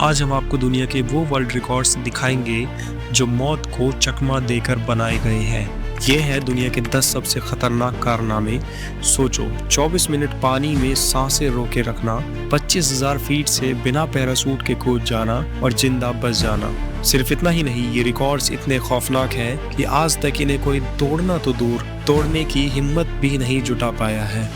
आज हम आपको दुनिया के वो वर्ल्ड रिकॉर्ड्स दिखाएंगे जो मौत को चकमा देकर बनाए गए हैं। ये है दुनिया के 10 सबसे खतरनाक कारनामे। सोचो, 24 मिनट पानी में सांसें रोके रखना, 25,000 फीट से बिना पैरासूट के कूद जाना और जिंदा बच जाना। सिर्फ इतना ही नहीं, ये रिकॉर्ड्स इतने खौफनाक हैं कि आज तक इन्हें कोई तोड़ना तो दूर, तोड़ने की हिम्मत भी नहीं जुटा पाया है।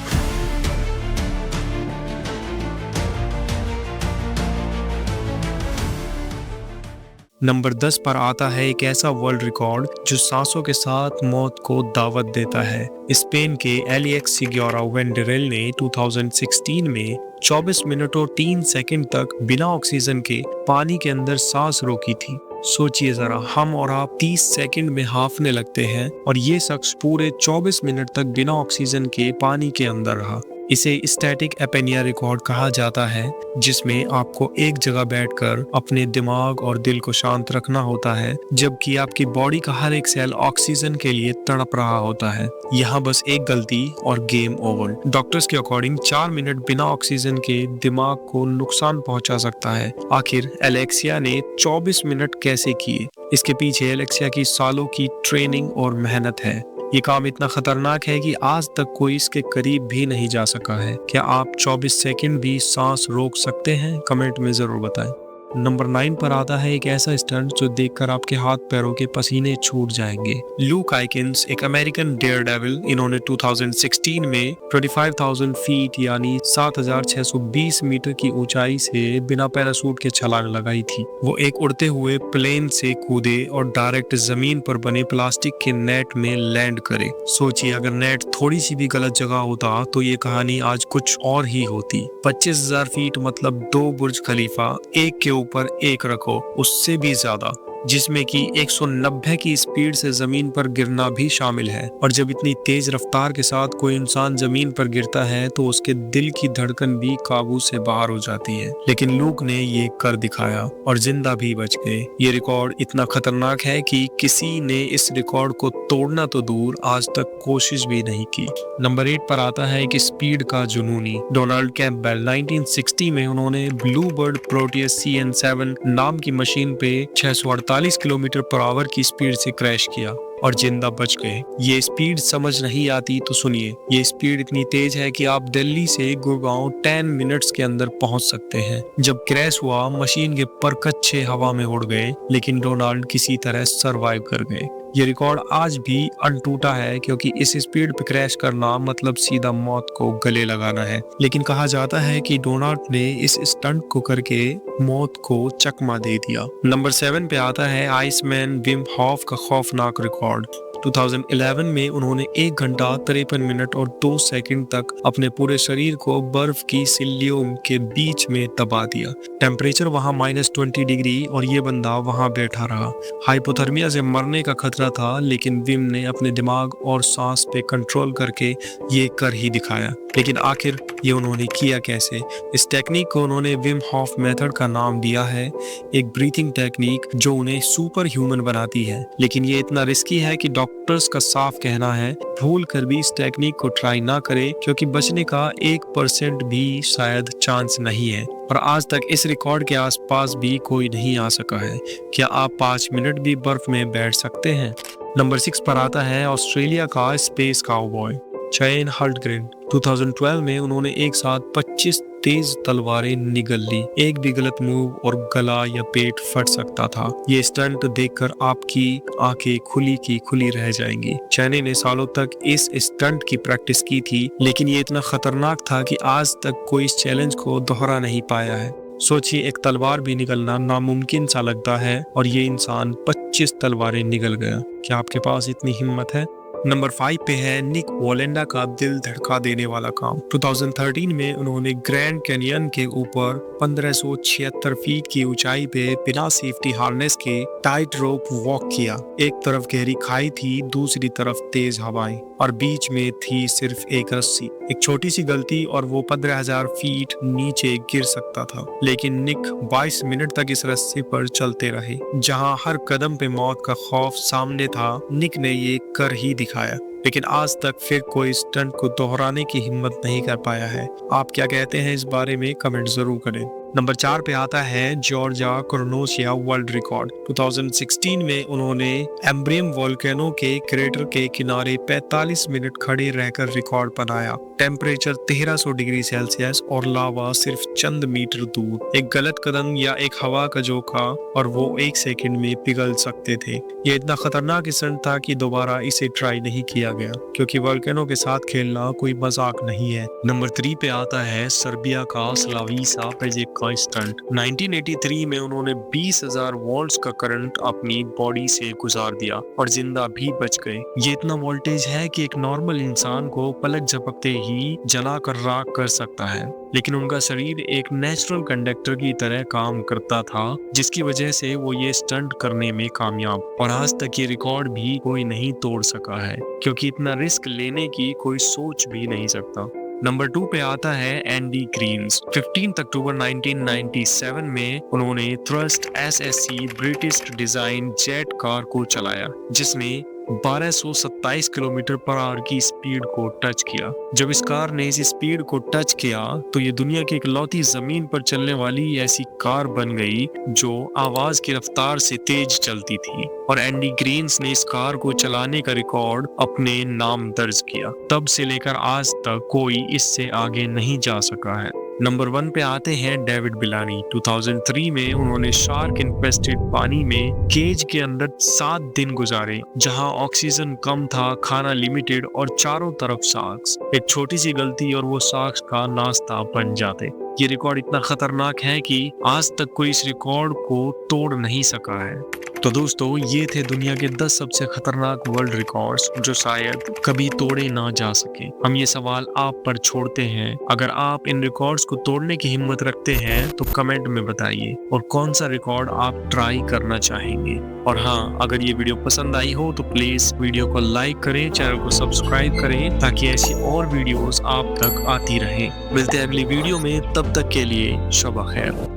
नंबर 10 पर आता है एक ऐसा वर्ल्ड रिकॉर्ड जो सांसों के साथ मौत को दावत देता है। स्पेन के एलिएक्स सिग्योरा वेंडेरेल ने 2016 में 24 मिनट और 3 सेकंड तक बिना ऑक्सीजन के पानी के अंदर सांस रोकी थी। सोचिए जरा, हम और आप 30 सेकंड में हांफने लगते हैं और ये शख्स पूरे 24 मिनट तक बिना ऑक्सीजन के पानी के अंदर रहा। इसे स्टैटिक एपेनिया रिकॉर्ड कहा जाता है, जिसमें आपको एक जगह बैठकर अपने दिमाग और दिल को शांत रखना होता है, जबकि आपकी बॉडी का हर एक सेल ऑक्सीजन के लिए तड़प रहा होता है। यहाँ बस एक गलती और गेम ओवर। डॉक्टर्स के अकॉर्डिंग 4 मिनट बिना ऑक्सीजन के दिमाग को नुकसान पहुंचा सकता है। आखिर एलेक्सिया ने 24 मिनट कैसे किए? इसके पीछे एलेक्सिया की सालों की ट्रेनिंग और मेहनत है। ये काम इतना खतरनाक है कि आज तक कोई इसके करीब भी नहीं जा सका है। क्या आप 24 सेकंड भी सांस रोक सकते हैं? कमेंट में जरूर बताएं। नंबर 9 पर आता है एक ऐसा स्टंट जो देखकर आपके हाथ पैरों के पसीने छूट जाएंगे। लूक आइकिंस, एक अमेरिकन डेयरडेविल, इन्होंने 2016 में 25,000 फीट यानी 7,620 मीटर की ऊंचाई से बिना पैरासूट के छलांग लगाई थी। वो एक उड़ते हुए प्लेन से कूदे और डायरेक्ट जमीन पर बने प्लास्टिक के नेट में लैंड करे। सोचिए, अगर नेट थोड़ी सी भी गलत जगह होता तो ये कहानी आज कुछ और ही होती। 25,000 फीट मतलब 2 बुर्ज खलीफा एक के ऊपर एक रखो, उससे भी ज्यादा, जिसमें कि 190 की स्पीड से जमीन पर गिरना भी शामिल है। और जब इतनी तेज रफ्तार के साथ कोई इंसान जमीन पर गिरता है तो उसके दिल की धड़कन भी काबू से बाहर हो जाती है। लेकिन लूक ने ये कर दिखाया और जिंदा भी बच गए। ये रिकॉर्ड इतना खतरनाक है कि किसी ने इस रिकॉर्ड को तोड़ना तो दूर, आज तक कोशिश भी नहीं की। नंबर 8 पर आता है कि स्पीड का जुनूनी। डोनाल्ड कैम्पबेल 1960 में उन्होंने ब्लू बर्ड प्रोटियस CN7 नाम की मशीन पे 648 किलोमीटर पर आवर की स्पीड से क्रैश किया और जिंदा बच गए। ये स्पीड समझ नहीं आती तो सुनिए, ये स्पीड इतनी तेज है कि आप दिल्ली से गुड़गांव 10 मिनट्स के अंदर पहुंच सकते हैं। जब क्रैश हुआ, मशीन के परकच्चे हवा में उड़ गए, लेकिन डोनाल्ड किसी तरह सरवाइव कर गए। ये रिकॉर्ड आज भी अनटूटा है, क्योंकि इस स्पीड पे क्रैश करना मतलब सीधा मौत को गले लगाना है। लेकिन कहा जाता है कि डोनाल्ड ने इस स्टंट को करके मौत को चकमा दे दिया। नंबर 7 पे आता है आइसमैन विम हॉफ का खौफनाक रिकॉर्ड। 2011 में उन्होंने 1 घंटा 53 मिनट और 2 सेकंड तक अपने पूरे शरीर को बर्फ की सिल्लियों के बीच में दबा दिया। टेम्परेचर वहां -20 डिग्री और ये बंदा वहां बैठा रहा। हाइपोथर्मिया से मरने का खतरा था, लेकिन विम ने अपने दिमाग और सांस पे कंट्रोल करके ये कर ही दिखाया। लेकिन आखिर ये उन्होंने किया कैसे? इस टेक्निक को उन्होंने विम हॉफ मेथड का नाम दिया है, एक ब्रीथिंग टेक्निक जो उन्हें सुपर ह्यूमन बनाती है। लेकिन ये इतना रिस्की है कि डॉक्टर्स का साफ कहना है, भूल कर भी इस टेक्निक को ट्राई ना करें, क्योंकि बचने का 1% भी शायद चांस नहीं है। और आज तक इस रिकॉर्ड के आसपास भी कोई नहीं आ सका है। क्या आप 5 मिनट भी बर्फ में बैठ सकते हैं? नंबर 6 पर आता है ऑस्ट्रेलिया का स्पेस काउबॉय चैन हल्टग्रेन। 2012 में उन्होंने एक साथ 25 तेज तलवारें निगल ली। एक भी गलत मूव और गला या पेट फट सकता था। ये स्टंट देखकर आपकी आंखें खुली की खुली रह जाएंगी। चैनी ने सालों तक इस स्टंट की प्रैक्टिस की थी, लेकिन ये इतना खतरनाक था कि आज तक कोई इस चैलेंज को दोहरा नहीं पाया है। सोचिए, एक तलवार भी निगलना नामुमकिन सा लगता है और ये इंसान 25 तलवारें निगल गया। क्या आपके पास इतनी हिम्मत है? नंबर 5 पे है निक वॉलेंडा का दिल धड़का देने वाला काम। 2013 में उन्होंने ग्रैंड कैनियन के ऊपर 1576 फीट की ऊंचाई पे बिना सेफ्टी हार्नेस के टाइट रोप वॉक किया। एक तरफ गहरी खाई थी, दूसरी तरफ तेज हवाएं और बीच में थी सिर्फ एक रस्सी। एक छोटी सी गलती और वो 15,000 फीट नीचे गिर सकता था। लेकिन निक 22 मिनट तक इस रस्सी पर चलते रहे। जहां हर कदम पे मौत का खौफ सामने था, निक ने ये कर ही दिखाया। लेकिन आज तक फिर कोई स्टंट को दोहराने की हिम्मत नहीं कर पाया है। आप क्या कहते हैं इस बारे में? कमेंट जरूर करें। नंबर 4 पे आता है जॉर्जा क्रोनोसिया वर्ल्ड रिकॉर्ड। 2016 में उन्होंने एम्ब्रियम वोल्केनो के क्रेटर के किनारे 45 मिनट खड़े रहकर रिकॉर्ड बनाया। टेम्परेचर 1300 डिग्री सेल्सियस और लावा सिर्फ चंद मीटर दूर। एक गलत कदम या एक हवा का झोंका और वो 1 सेकंड में पिघल सकते थे। ये इतना खतरनाक स्टंट था कि दोबारा इसे ट्राई नहीं किया गया, क्योंकि वोल्केनो के साथ खेलना कोई मजाक नहीं है। नंबर 3 पे आता है सर्बिया का स्लाविसा पेजिक का स्टंट। 1983 में उन्होंने 20,000 वोल्ट्स का करंट अपनी बॉडी से गुजार दिया और जिंदा भी बच गए। ये इतना वोल्टेज है कि एक नॉर्मल इंसान को पलक झपकते ही जला कर राख कर सकता है, लेकिन उनका शरीर एक नेचुरल कंडक्टर की तरह काम करता था, जिसकी वजह से वो ये स्टंट करने में कामयाब। और आज तक ये रिकॉर्ड भी कोई नहीं तोड़ सका है, क्योंकि इतना रिस्क लेने की कोई सोच भी नहीं सकता। नंबर 2 पे आता है एंडी ग्रीन्स। 15 अक्टूबर 1997 में उन्होंने thrust SSC British design jet car को चलाया, जिसने 1227 किलोमीटर पर आवर की स्पीड को टच किया। जब इस कार ने इस स्पीड को टच किया तो ये दुनिया की इकलौती जमीन पर चलने वाली ऐसी कार बन गई जो आवाज की रफ्तार से तेज चलती थी, और एंडी ग्रीन्स ने इस कार को चलाने का रिकॉर्ड अपने नाम दर्ज किया। तब से लेकर आज तक कोई इससे आगे नहीं जा सका है। नंबर 1 पे आते हैं डेविड बिलानी। 2003 में उन्होंने शार्क इन्फेस्टेड पानी में केज के अंदर 7 दिन गुजारे, जहां ऑक्सीजन कम था, खाना लिमिटेड और चारों तरफ शार्क्स। एक छोटी सी गलती और वो शार्क्स का नाश्ता बन जाते। ये रिकॉर्ड इतना खतरनाक है कि आज तक कोई इस रिकॉर्ड को तोड़ नहीं सका है। तो दोस्तों, ये थे दुनिया के 10 सबसे खतरनाक वर्ल्ड रिकॉर्ड्स जो शायद कभी तोड़े ना जा सके। हम ये सवाल आप पर छोड़ते हैं, अगर आप इन रिकॉर्ड्स को तोड़ने की हिम्मत रखते हैं तो कमेंट में बताइए और कौन सा रिकॉर्ड आप ट्राई करना चाहेंगे। और हाँ, अगर ये वीडियो पसंद आई हो तो प्लीज वीडियो को लाइक करें, चैनल को सब्सक्राइब करें, ताकि ऐसी और वीडियोस आप तक आती रहे। मिलते हैं अगली वीडियो में, तब तक के लिए शब खैर।